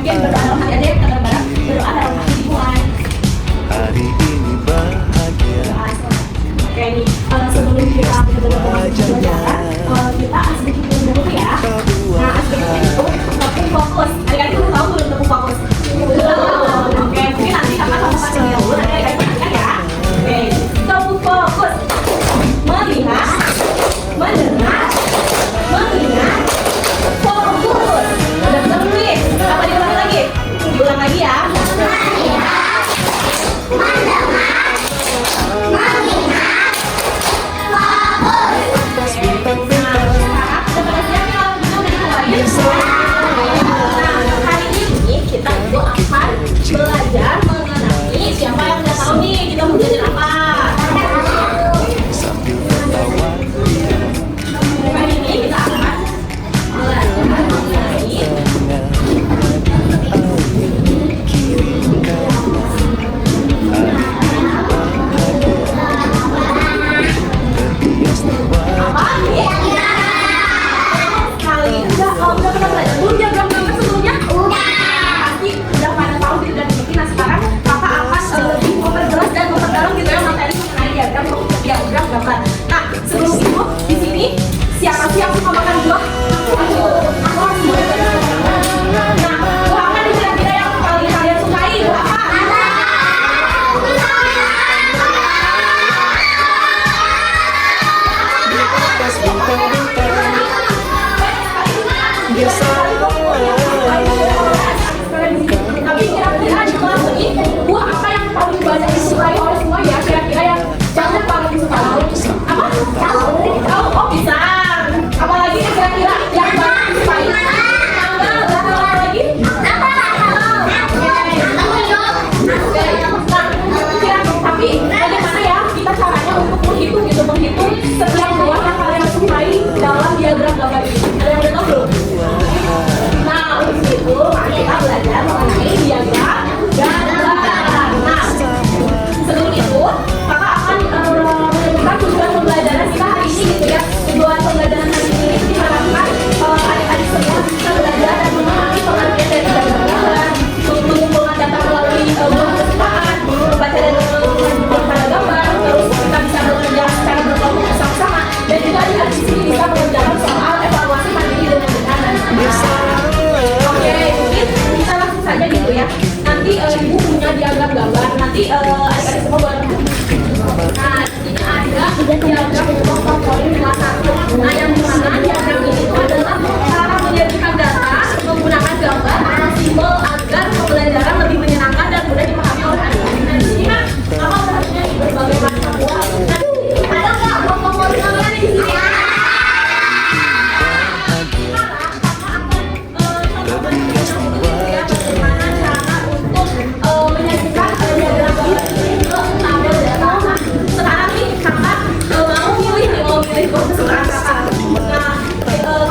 Mungkin berdoa dalam hati aja ya, kita bareng-bareng berdoa dalam hati dimulai. Hari ini bahagia. Oke nih, sebelum kita benar-benar kita sedikit dulu ya. Nah, sedikit itu tepung fokus. Adik-adik belum tahu belum tepung fokus? Oke, mungkin nanti kakak sama dulu, nanti adik-adik mendengar ya. Oke, tepung fokus. Melihat, mendengar, mengingat, fokus. Udah tulis. Apa diulangi lagi? Diulang lagi ya. Belajar mengenai siapa yang udah tahu nih kita mau belajar apa. Sambil tertawa Kali ini kita akan belajar mengenai apa nih? Kali udah pernah belajar belum diagram gambar sebelumnya? Pasti udah pada tahu gitu dan ngerti. Nah sekarang kakak akan lebih memperjelas dan memperdalam gitu ya materi mengenai diagram gambar. Nah sebelum itu di sini siapa sih yang suka makan buah? Nah buah apa nih kira-kira yang paling kalian sukai? Buah apa? Tapi kira-kira di kelas ini buah apa yang paling banyak disukai oleh semua ya? Kira-kira yang banyak banget disukai apa? Tahu? Oh pisang. Apalagi kira-kira yang banyak disukai? Mangga. Apa lagi? Tapi bagaimana ya kita caranya untuk menghitung setiap buah yang kalian sukai dalam diagram gambar ini? Ada yang udah tahu belum? Nah, untuk itu kita belajar mengenai diagram gambar. Nah, sebelum itu kakak akan menunjukkan tujuan pembelajaran kita hari ini gitu ya. Tujuan pembelajaran hari ini diharapkan adik-adik semua bisa belajar dan memahami pengertian dari diagram gambar, mengumpulkan data melalui buah kesukaan, membaca dan mengumpulkan pada gambar, terus kita bisa bekerja secara berkelompok bersama-sama, dan juga adik-adik di sini bisa mengerjakan soal evaluasi mandiri dengan benar dan benar. Oke, mungkin kita langsung saja gitu ya. Nanti ibu punya diagram gambar. Nanti adik-adik semua boleh. Nah, di sini ada diagram untuk favorit kelas 1. Nah, yang dimana diagram ini itu adalah cara menyajikan data menggunakan gambar atau simbol agar pembelajaran lebih menyenangkan dan mudah dipahami oleh adik-adik. Nah, di sini kan apa seharusnya berbagai macam buah. Nah, ada nggak buah favorit kalian di sini? Sekarang nih kakak mau milih kesukaan kakak. Nah,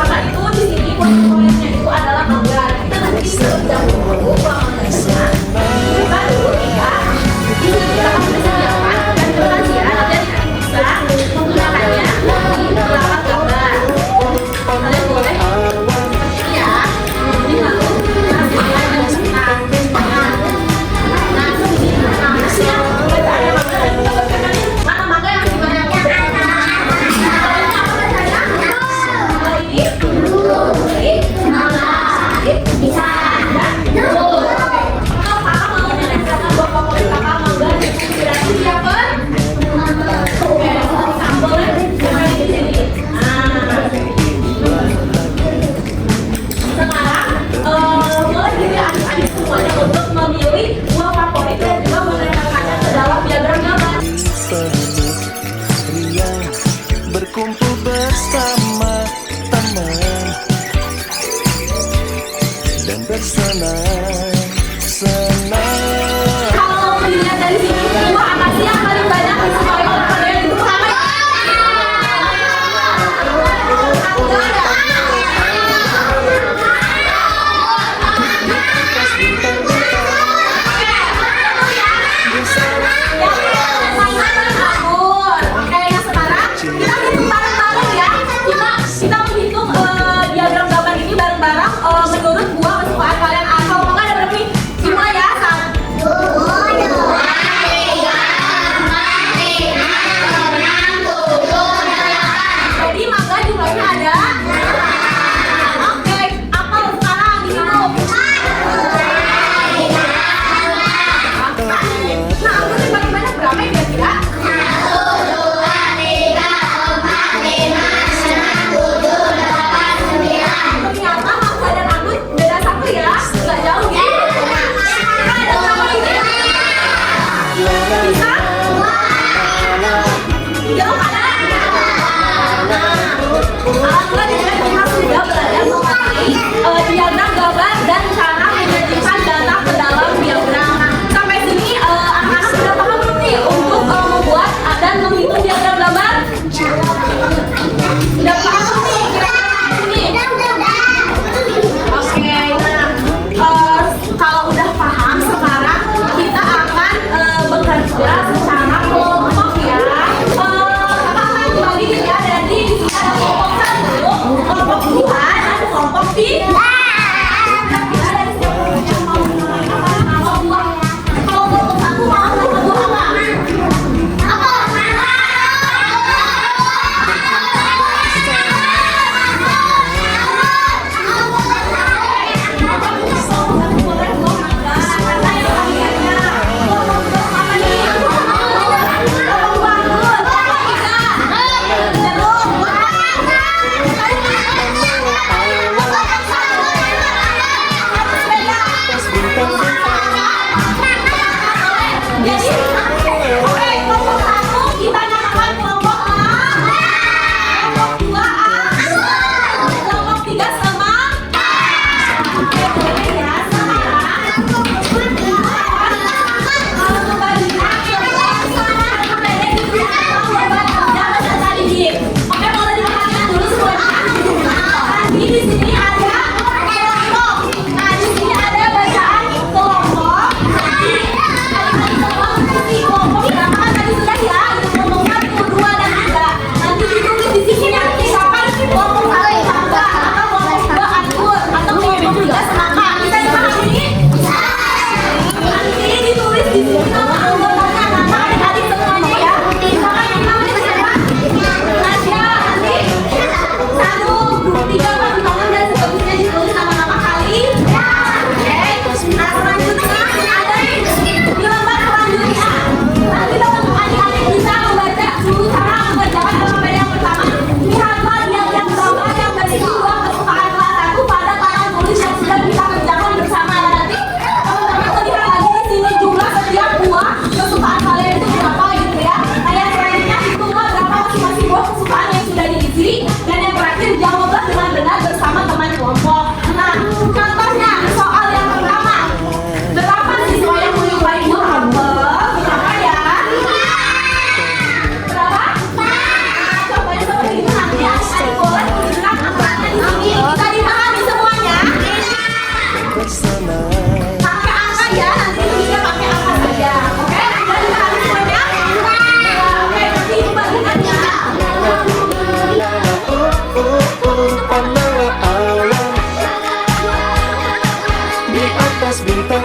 kakak itu di sini favoritnya itu adalah mangga. Kita nanti dahulu mangganya. Buka dulu ya. Di sini kakak sudah sediakan dan berhasil nanti adik-adik bisa menggunakannya di peralatan gambar. Kalian boleh ya. Ini lalu mana mangga yang masih banyak? Bisa. Kalau kakak mau menanyakan buah favorit kakak mangga, berarti siapa? Oke, sambal di sini. Sekarang boleh jadi adik-adik semuanya untuk memilih buah favorit dan juga menanyakannya ke dalam diagram gambar. penuh riang berkumpul bersama teman dan bersenang-senang. Kalau dilihat dari sini, buah apa sih yang paling banyak disukai oleh kalian itu? Oke, yang sekarang kita hitung bareng-bareng ya. Kita menghitung diagram gambar ini bareng-bareng menurut buah kesukaan kalian atau enggak di atas bintang